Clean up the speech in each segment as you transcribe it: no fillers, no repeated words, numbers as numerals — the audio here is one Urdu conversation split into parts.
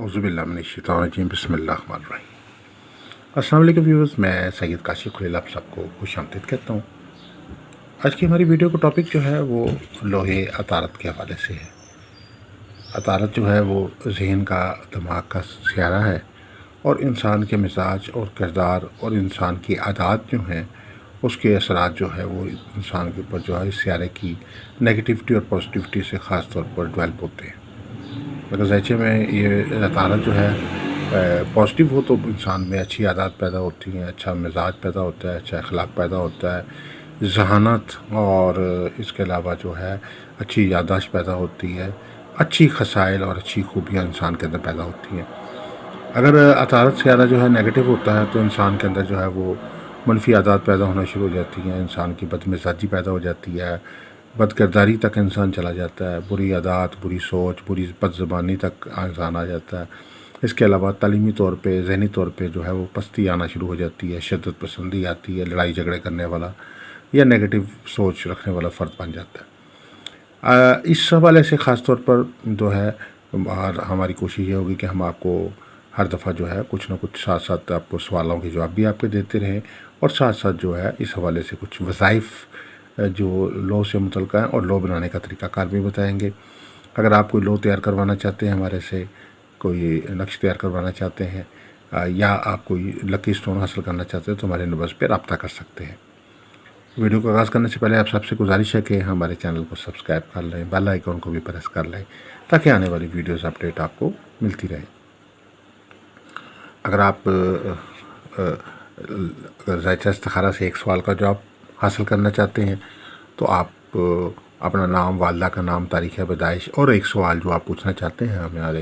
اعوذ باللہ من الشیطان الرجیم بسم اللہ الرحمن الرحیم۔ السلام علیکم ویورز، میں سید کاشف خلیل آپ سب کو خوش آمدید کہتا ہوں۔ آج کی ہماری ویڈیو کا ٹاپک جو ہے وہ لوہے عطارد کے حوالے سے ہے۔ عطارد جو ہے وہ ذہن کا، دماغ کا سیارہ ہے، اور انسان کے مزاج اور کردار اور انسان کی عادات جو ہیں اس کے اثرات جو ہے وہ انسان کے اوپر جو ہے اس سیارے کی نگیٹیوٹی اور پازیٹیوٹی سے خاص طور پر ڈیولپ ہوتے ہیں۔ اگر ذائچے میں یہ عطارد جو ہے پازیٹیو ہو تو انسان میں اچھی عادات پیدا ہوتی ہیں، اچھا مزاج پیدا ہوتا ہے، اچھا اخلاق پیدا ہوتا ہے، ذہانت اور اس کے علاوہ جو ہے اچھی یادداشت پیدا ہوتی ہے، اچھی خصائل اور اچھی خوبیاں انسان کے اندر پیدا ہوتی ہیں۔ اگر عطارد سیارہ جو ہے نیگیٹو ہوتا ہے تو انسان کے اندر جو ہے وہ منفی عادات پیدا ہونا شروع ہو جاتی ہیں، انسان کی بد مزاجی پیدا ہو جاتی ہے، بد کرداری تک انسان چلا جاتا ہے، بری عادات، بری سوچ، بری بد زبانی تک انسان آ جاتا ہے۔ اس کے علاوہ تعلیمی طور پہ، ذہنی طور پہ جو ہے وہ پستی آنا شروع ہو جاتی ہے، شدت پسندی آتی ہے، لڑائی جھگڑے کرنے والا یا نیگیٹو سوچ رکھنے والا فرد بن جاتا ہے۔ اس حوالے سے خاص طور پر جو ہے ہماری کوشش یہ ہوگی کہ ہم آپ کو ہر دفعہ جو ہے کچھ نہ کچھ ساتھ ساتھ آپ کو سوالوں کے جواب بھی آپ کے دیتے رہیں، اور ساتھ ساتھ جو ہے اس حوالے سے کچھ وظائف جو لو سے متعلقہ ہیں اور لو بنانے کا طریقہ کار بھی بتائیں گے۔ اگر آپ کوئی لو تیار کروانا چاہتے ہیں ہمارے سے، کوئی نقش تیار کروانا چاہتے ہیں، یا آپ کوئی لکی سٹون حاصل کرنا چاہتے ہیں تو ہمارے نمبرز پہ رابطہ کر سکتے ہیں۔ ویڈیو کو آغاز کرنے سے پہلے آپ سب سے گزارش ہے کہ ہمارے چینل کو سبسکرائب کر لیں، بیل آئیکن کو بھی پریس کر لیں تاکہ آنے والی ویڈیوز اپڈیٹ آپ کو ملتی رہے۔ اگر آپ ذائچہ استخارہ سے ایک سوال کا جواب حاصل کرنا چاہتے ہیں تو آپ اپنا نام، والدہ کا نام، تاریخ پیدائش اور ایک سوال جو آپ پوچھنا چاہتے ہیں ہمارے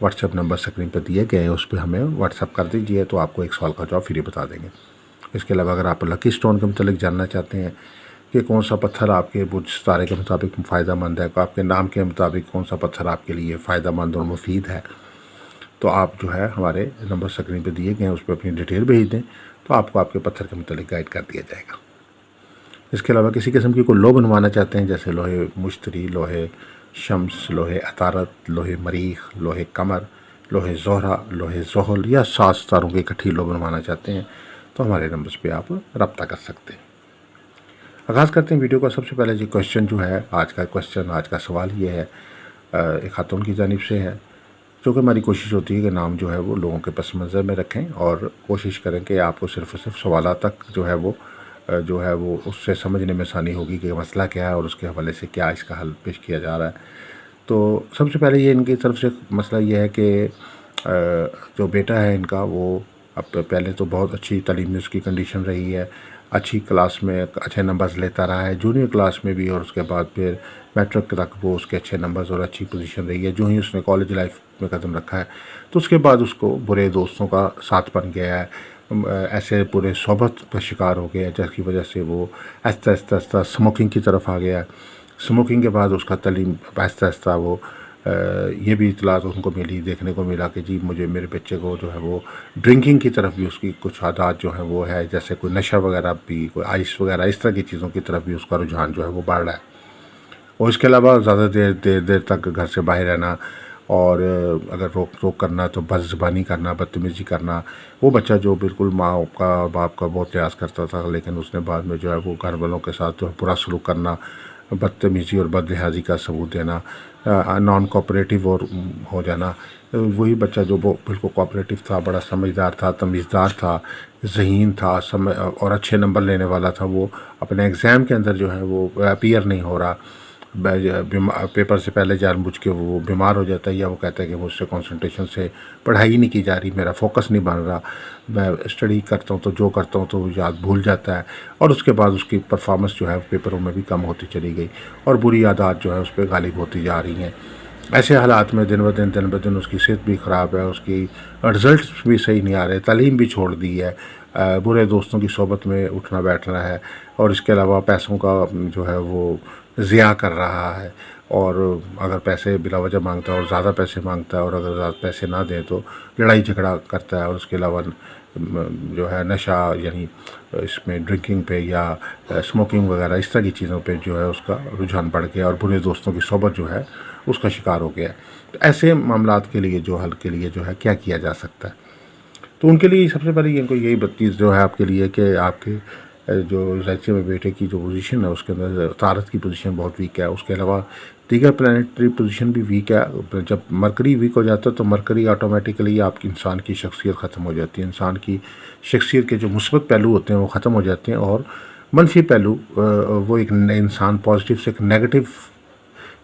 واٹس ایپ نمبر اسکرین پہ دیے گئے ہیں اس پہ ہمیں واٹس ایپ کر دیجئے تو آپ کو ایک سوال کا جواب فری بتا دیں گے۔ اس کے علاوہ اگر آپ لکی سٹون کے متعلق جاننا چاہتے ہیں کہ کون سا پتھر آپ کے برج ستارے کے مطابق فائدہ مند ہے، آپ کے نام کے مطابق کون سا پتھر آپ کے لیے فائدہ مند اور مفید ہے، تو آپ جو ہے ہمارے نمبر اسکرین پہ دیے گئے ہیں اس پہ اپنی ڈیٹیل بھیج دیں تو آپ کو آپ کے پتھر کے متعلق گائیڈ کر دیا جائے گا۔ اس کے علاوہ کسی قسم کی کوئی لو بنوانا چاہتے ہیں جیسے لوہے مشتری، لوہے شمس، لوہے عطارد، لوہے مریخ، لوہے قمر، لوہے زہرہ، لوہے زحل یا 7 ستاروں کی اکٹھی لو بنوانا چاہتے ہیں تو ہمارے نمبرز پہ آپ رابطہ کر سکتے ہیں۔ آغاز کرتے ہیں ویڈیو کا۔ سب سے پہلے کوشچن جو ہے آج کا سوال یہ ہے، ایک خاتون کی جانب سے ہے، جو کہ ہماری کوشش ہوتی ہے کہ نام جو ہے وہ لوگوں کے پس منظر میں رکھیں اور کوشش کریں کہ آپ کو صرف سوالات تک جو ہے وہ اس سے سمجھنے میں آسانی ہوگی کہ مسئلہ کیا ہے اور اس کے حوالے سے کیا اس کا حل پیش کیا جا رہا ہے۔ تو سب سے پہلے یہ ان کی طرف سے مسئلہ یہ ہے کہ جو بیٹا ہے ان کا وہ اب پہلے تو بہت اچھی تعلیم میں اس کی کنڈیشن رہی ہے، اچھی کلاس میں اچھے نمبرز لیتا رہا ہے، جونیئر کلاس میں بھی، اور اس کے بعد پھر میٹرک تک وہ اس کے اچھے نمبرز اور اچھی پوزیشن رہی ہے۔ جو ہی اس نے کالج لائف میں قدم رکھا ہے تو اس کے بعد اس کو برے دوستوں کا ساتھ بن گیا ہے، ایسے برے صحبت کا شکار ہو گیا ہے جس کی وجہ سے وہ آہستہ آہستہ اسموکنگ کی طرف آ گیا ہے۔ اسموکنگ کے بعد اس کا تعلیم آہستہ آہستہ وہ یہ بھی اطلاعات ان کو ملی، دیکھنے کو ملا کہ جی میرے بچے کو جو ہے وہ ڈرنکنگ کی طرف بھی اس کی کچھ عادات جو ہیں وہ ہے، جیسے کوئی نشہ وغیرہ بھی، کوئی آئس وغیرہ، اس طرح کی چیزوں کی طرف بھی اس کا رجحان جو ہے وہ بڑھ رہا ہے۔ اور اس کے علاوہ زیادہ دیر تک گھر سے باہر رہنا، اور اگر روک کرنا تو بد زبانی کرنا، بدتمیزی کرنا۔ وہ بچہ جو بالکل ماں کا، باپ کا بہت لحاظ کرتا تھا لیکن اس نے بعد میں جو ہے وہ گھر والوں کے ساتھ جو ہے برا سلوک کرنا، بدتمیزی اور بد لحاظی کا ثبوت دینا، نان کوآپریٹیو اور ہو جانا۔ وہی بچہ جو وہ بالکل کوآپریٹیو تھا، بڑا سمجھدار تھا، تمیزدار تھا، ذہین تھا اور اچھے نمبر لینے والا تھا، وہ اپنے ایگزام کے اندر جو ہے وہ اپیئر نہیں ہو رہا، پیپر سے پہلے جان بوجھ کے وہ بیمار ہو جاتا ہے، یا وہ کہتا ہے کہ مجھ سے کنسنٹریشن سے پڑھائی نہیں کی جا رہی، میرا فوکس نہیں بن رہا، میں اسٹڈی کرتا ہوں تو جو کرتا ہوں تو وہ یاد بھول جاتا ہے، اور اس کے بعد اس کی پرفارمنس جو ہے پیپروں میں بھی کم ہوتی چلی گئی اور بری عادات جو ہے اس پہ غالب ہوتی جا رہی ہیں۔ ایسے حالات میں دن بدن اس کی صحت بھی خراب ہے، اس کی رزلٹس بھی صحیح نہیں آ رہے، تعلیم بھی چھوڑ دی ہے، برے دوستوں کی صحبت میں اٹھنا بیٹھنا ہے، اور اس کے علاوہ پیسوں کا جو ہے وہ ضیاع کر رہا ہے، اور اگر پیسے بلا وجہ مانگتا ہے اور زیادہ پیسے مانگتا ہے، اور اگر زیادہ پیسے نہ دیں تو لڑائی جھگڑا کرتا ہے، اور اس کے علاوہ جو ہے نشہ، یعنی اس میں ڈرنکنگ پہ یا اسموکنگ وغیرہ اس طرح کی چیزوں پہ جو ہے اس کا رجحان بڑھ گیا، اور برے دوستوں کی صحبت جو ہے اس کا شکار ہو گیا ہے۔ تو ایسے معاملات کے لیے جو حل کے لیے جو ہے کیا کیا جا سکتا ہے؟ تو ان کے لیے سب سے پہلے ان کو یہی چیز جو ہے آپ کے لیے کہ آپ کے جو ذرائع میں بیٹے کی جو پوزیشن ہے اس کے اندر طارت کی پوزیشن بہت ویک ہے، اس کے علاوہ دیگر پلانیٹری پوزیشن بھی ویک ہے۔ جب مرکری ویک ہو جاتا ہے تو مرکری آٹومیٹیکلی آپ کی انسان کی شخصیت ختم ہو جاتی ہے، انسان کی شخصیت کے جو مثبت پہلو ہوتے ہیں وہ ختم ہو جاتے ہیں، اور منفی پہلو وہ ایک انسان پازیٹیو سے ایک نیگیٹو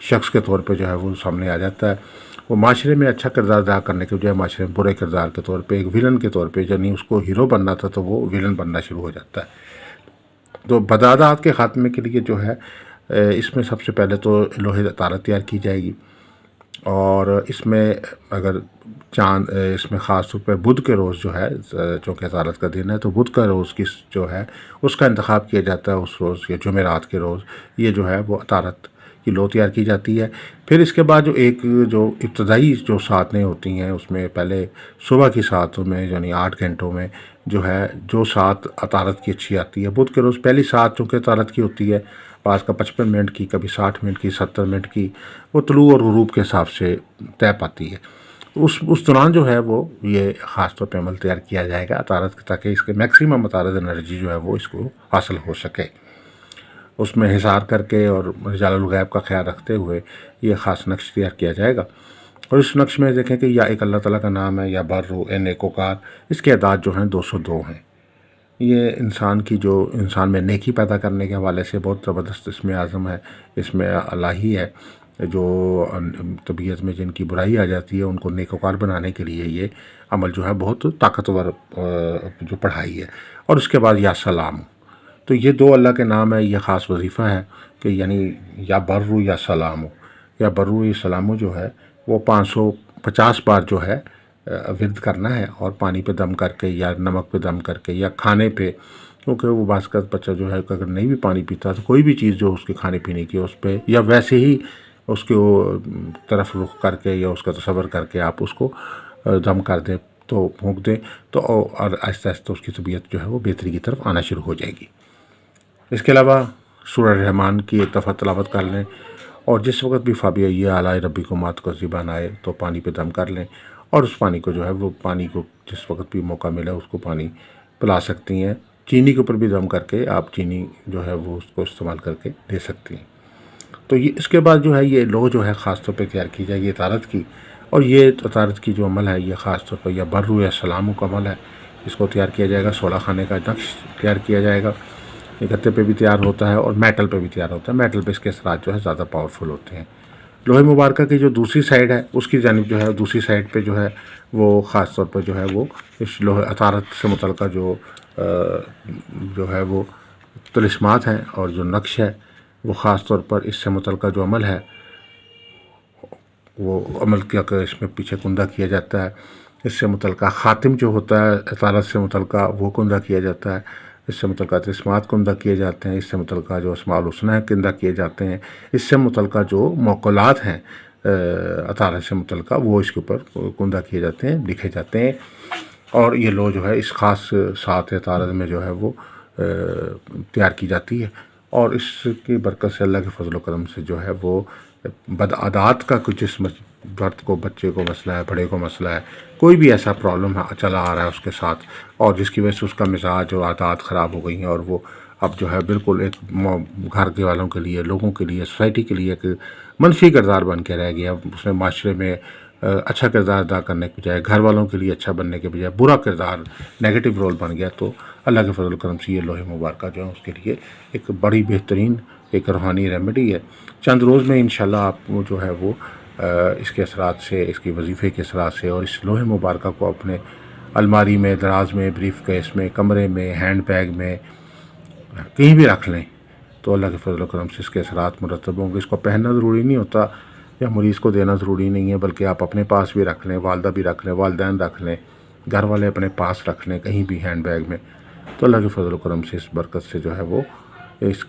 شخص کے طور پہ جو ہے وہ سامنے آ جاتا ہے۔ وہ معاشرے میں اچھا کردار ادا کرنے کے بجائے معاشرے میں برے کردار کے طور پہ ایک ویلن کے طور پہ، یعنی اس کو ہیرو بننا تھا تو وہ ویلن بننا شروع ہو جاتا ہے۔ تو بدعات کے خاتمے کے لیے جو ہے اس میں سب سے پہلے تو لوہے طارت تیار کی جائے گی، اور اس میں اگر چاند اس میں خاص طور پہ بدھ کے روز جو ہے چونکہ طارت کا دن ہے تو بدھ کا روز کس جو ہے اس کا انتخاب کیا جاتا ہے، اس روز یا جمعرات کے روز یہ جو ہے وہ طارت کی لو تیار کی جاتی ہے۔ پھر اس کے بعد جو ابتدائی جو ساتیں ہوتی ہیں اس میں پہلے صبح کی ساتوں میں یعنی 8 گھنٹوں میں جو ہے جو سات طارت کی اچھی آتی ہے، بدھ کے روز پہلی سات چونکہ طارت کی ہوتی ہے، بعض کا 55 منٹ کی، کبھی 60 منٹ کی، 70 منٹ کی، وہ طلوع اور غروب کے حساب سے طے پاتی ہے۔ اس دوران جو ہے وہ یہ خاص طور پہ عمل تیار کیا جائے گا طارت تاکہ اس کے میکسیمم طارت انرجی جو ہے وہ اس کو حاصل ہو سکے۔ اس میں حصار کر کے اور رجال الغیب کا خیال رکھتے ہوئے یہ خاص نقش تیار کیا جائے گا، اور اس نقش میں دیکھیں کہ یا ایک اللہ تعالیٰ کا نام ہے یا برو اے نیکوکار، اس کے اعداد جو ہیں 202 ہیں۔ یہ انسان میں نیکی پیدا کرنے کے حوالے سے بہت زبردست اسم اعظم ہے، اس میں الہی ہے، جو طبیعت میں جن کی برائی آ جاتی ہے ان کو نیکوکار بنانے کے لیے یہ عمل جو ہے بہت طاقتور جو پڑھائی ہے۔ اور اس کے بعد یا سلام، تو یہ 2 اللہ کے نام ہے، یہ خاص وظیفہ ہے کہ یعنی یا برو یا سلامو، یا برو یا سلامو جو ہے وہ 550 بار جو ہے ورد کرنا ہے، اور پانی پہ دم کر کے یا نمک پہ دم کر کے یا کھانے پہ، کیونکہ وہ بعض کا بچہ جو ہے اگر نہیں بھی پانی پیتا تو کوئی بھی چیز جو اس کے کھانے پینے کی اس پہ یا ویسے ہی اس کے طرف رخ کر کے یا اس کا تصور کر کے آپ اس کو دم کر دیں تو پھونک دیں تو اور آہستہ آہستہ اس کی طبیعت جو ہے وہ بہتری کی طرف آنا شروع ہو جائے گی۔ اس کے علاوہ سورہ رحمان کی ایک دفعہ تلاوت کر لیں، اور جس وقت بھی فابیہ یہ اعلیٰ ربی کو مات کا زبان آئے تو پانی پہ دم کر لیں، اور اس پانی کو جو ہے وہ پانی کو جس وقت بھی موقع ملے اس کو پانی پلا سکتی ہیں۔ چینی کے اوپر بھی دم کر کے آپ چینی جو ہے وہ اس کو استعمال کر کے دے سکتی ہیں۔ تو یہ اس کے بعد جو ہے یہ لو جو ہے خاص طور پہ تیار کی جائے گی طارت کی، اور یہ طارت کی جو عمل ہے یہ خاص طور پر یا برو یا سلاموں کا عمل ہے، اس کو تیار کیا جائے گا۔ 16 خانے کا نقش تیار کیا جائے گا، یہ گتے پہ بھی تیار ہوتا ہے اور میٹل پہ بھی تیار ہوتا ہے، میٹل پہ اس کے اثرات جو ہے زیادہ پاورفل ہوتے ہیں۔ لوہے مبارکہ کی جو دوسری سائڈ ہے اس کی جانب جو ہے دوسری سائڈ پہ جو ہے وہ خاص طور پر جو ہے وہ اس لوہے طارت سے متعلقہ جو ہے وہ طلسمات ہیں اور جو نقش ہے وہ خاص طور پر اس سے متعلقہ جو عمل ہے وہ عمل کیا کہ اس میں پیچھے کندہ کیا جاتا ہے، اس سے متعلقہ خاتم جو ہوتا ہے طارت سے متعلقہ وہ کندہ کیا جاتا ہے، اس سے متعلقہ طلسمات کندہ کیے جاتے ہیں، اس سے متعلقہ جو اسماء الحسنی کندہ کیے جاتے ہیں، اس سے متعلقہ جو موکلات ہیں طارت سے متعلقہ وہ اس کے اوپر کندہ کیے جاتے ہیں، لکھے جاتے ہیں، اور یہ لو جو ہے اس خاص سات طارت میں جو ہے وہ تیار کی جاتی ہے۔ اور اس کی برکت سے اللہ کے فضل و کرم سے جو ہے وہ بدعادات کا کچھ جس فرد کو بچے کو مسئلہ ہے، بڑے کو مسئلہ ہے، کوئی بھی ایسا پرابلم چلا آ رہا ہے اس کے ساتھ اور جس کی وجہ سے اس کا مزاج اور عادات خراب ہو گئی ہیں اور وہ اب جو ہے بالکل ایک گھر کے والوں کے لیے، لوگوں کے لیے، سوسائٹی کے لیے ایک منفی کردار بن کے رہ گیا، اس نے معاشرے میں اچھا کردار ادا کرنے کے بجائے گھر والوں کے لیے اچھا بننے کے بجائے برا کردار نیگیٹو رول بن گیا، تو اللہ کے فضل و کرم سے یہ لوہے مبارکہ جو ہے اس کے لیے ایک بڑی بہترین ایک روحانی ریمیڈی ہے۔ چند روز میں انشاءاللہ آپ جو ہے وہ اس کے اثرات سے، اس کی وظیفے کے اثرات سے اور اس لوہے مبارکہ کو اپنے الماری میں، دراز میں، بریف کیس میں، کمرے میں، ہینڈ بیگ میں کہیں بھی رکھ لیں تو اللہ کے فضل و کرم سے اس کے اثرات مرتب ہوں گے۔ اس کو پہننا ضروری نہیں ہوتا یا مریض کو دینا ضروری نہیں ہے، بلکہ آپ اپنے پاس بھی رکھ لیں، والدہ بھی رکھ لیں، والدین رکھ لیں، گھر والے اپنے پاس رکھ لیں کہیں بھی ہینڈ بیگ میں، تو اللہ کے فضل و کرم سے اس برکت سے جو ہے وہ اس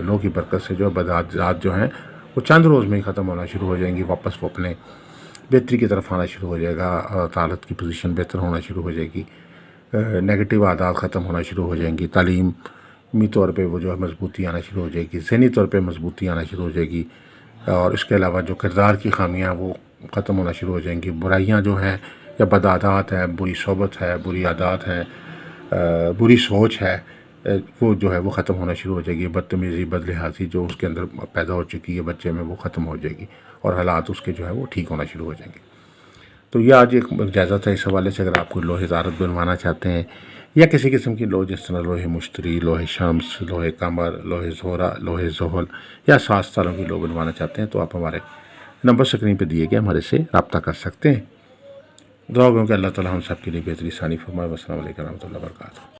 لو کی برکت سے جو بدعات جو ہیں وہ چند روز میں ہی ختم ہونا شروع ہو جائیں گی، واپس وہ اپنے بہتری کی طرف آنا شروع ہو جائے گا، طارت کی پوزیشن بہتر ہونا شروع ہو جائے گی، نیگیٹو عادات ختم ہونا شروع ہو جائیں گی، تعلیمی طور پہ وہ جو ہے مضبوطی آنا شروع ہو جائے گی، ذہنی طور پہ مضبوطی آنا شروع ہو جائے گی، اور اس کے علاوہ جو کردار کی خامیاں وہ ختم ہونا شروع ہو جائیں گی. برائیاں جو ہیں یا بدعادات ہیں، بری صحبت ہے، بری عادات ہیں، بری سوچ ہے، وہ جو ہے وہ ختم ہونا شروع ہو جائے گی. بدتمیزی، بدلحاظی جو اس کے اندر پیدا ہو چکی ہے بچے میں، وہ ختم ہو جائے گی اور حالات اس کے جو ہے وہ ٹھیک ہونا شروع ہو جائیں گے. تو یہ آج ایک جائزہ تھا اس حوالے سے. اگر آپ کوئی لوہے زارت بنوانا چاہتے ہیں یا کسی قسم کی لوہ، جس طرح لوہے مشتری، لوہے شمس، لوہے قمر، لوہے زہرہ، لوہے زحل یا 7 ستاروں کی لوہ بنوانا چاہتے ہیں، تو آپ ہمارے نمبر اسکرین پہ دیے گئے ہمارے سے رابطہ کر سکتے ہیں. دعا ہوں کہ اللہ تعالیٰ ہم سب کے لیے بہتری ثانی فرمائے. والسلام علیکم و رحمۃ اللہ وبرکاتہ.